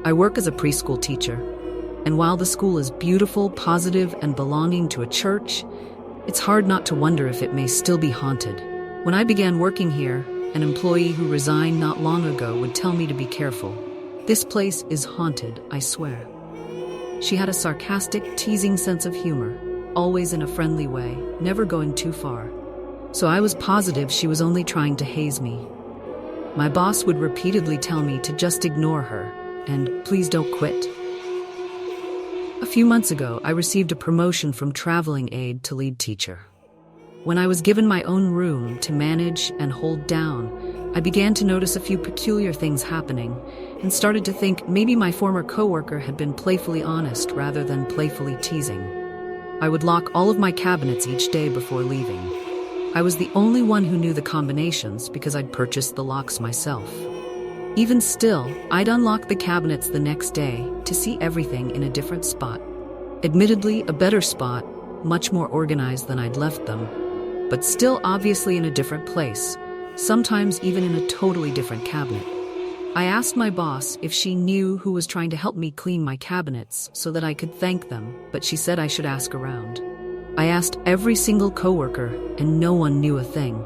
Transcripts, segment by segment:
I work as a preschool teacher, and while the school is beautiful, positive, and belonging to a church, it's hard not to wonder if it may still be haunted. When I began working here, an employee who resigned not long ago would tell me to be careful. This place is haunted, I swear. She had a sarcastic, teasing sense of humor, always in a friendly way, never going too far. So I was positive she was only trying to haze me. My boss would repeatedly tell me to just ignore her, and please don't quit. A few months ago, I received a promotion from traveling aide to lead teacher. When I was given my own room to manage and hold down, I began to notice a few peculiar things happening and started to think maybe my former coworker had been playfully honest rather than playfully teasing. I would lock all of my cabinets each day before leaving. I was the only one who knew the combinations because I'd purchased the locks myself. Even still, I'd unlock the cabinets the next day to see everything in a different spot. Admittedly, a better spot, much more organized than I'd left them, but still obviously in a different place, sometimes even in a totally different cabinet. I asked my boss if she knew who was trying to help me clean my cabinets so that I could thank them, but she said I should ask around. I asked every single coworker, and no one knew a thing.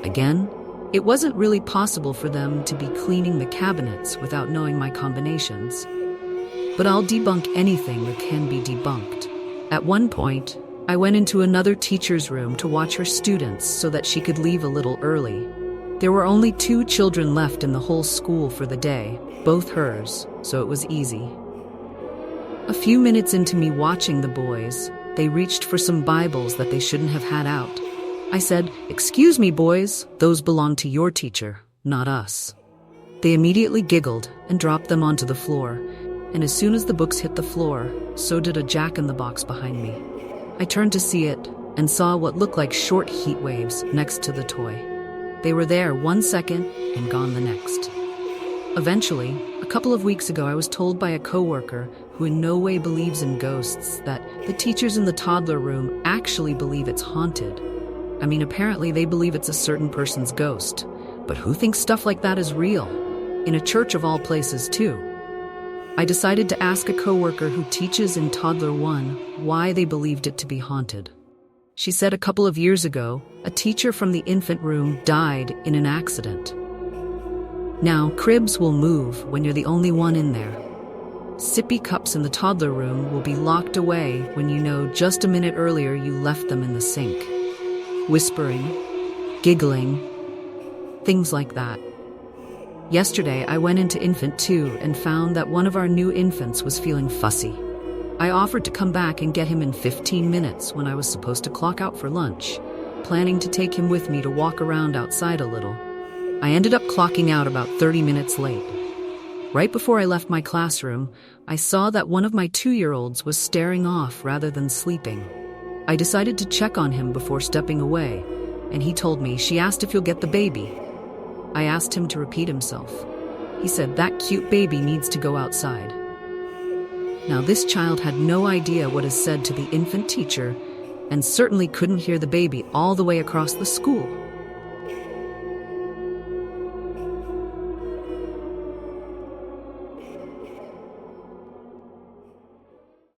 Again, it wasn't really possible for them to be cleaning the cabinets without knowing my combinations. But I'll debunk anything that can be debunked. At one point, I went into another teacher's room to watch her students so that she could leave a little early. There were only 2 children left in the whole school for the day, both hers, so it was easy. A few minutes into me watching the boys, they reached for some Bibles that they shouldn't have had out. I said, "Excuse me, boys, those belong to your teacher, not us." They immediately giggled and dropped them onto the floor, and as soon as the books hit the floor, so did a jack-in-the-box behind me. I turned to see it and saw what looked like short heat waves next to the toy. They were there 1 second and gone the next. Eventually, a couple of weeks ago, I was told by a coworker who in no way believes in ghosts that the teachers in the toddler room actually believe it's haunted. I mean, apparently they believe it's a certain person's ghost, but who thinks stuff like that is real? In a church of all places, too. I decided to ask a coworker who teaches in Toddler 1 why they believed it to be haunted. She said a couple of years ago, a teacher from the infant room died in an accident. Now, cribs will move when you're the only one in there. Sippy cups in the toddler room will be locked away when you know just a minute earlier you left them in the sink. Whispering, giggling, things like that. Yesterday, I went into Infant 2 and found that one of our new infants was feeling fussy. I offered to come back and get him in 15 minutes when I was supposed to clock out for lunch, planning to take him with me to walk around outside a little. I ended up clocking out about 30 minutes late. Right before I left my classroom, I saw that one of my 2-year-olds was staring off rather than sleeping. I decided to check on him before stepping away, and he told me she asked if he'll get the baby. I asked him to repeat himself. He said that cute baby needs to go outside. Now this child had no idea what is said to the infant teacher and certainly couldn't hear the baby all the way across the school.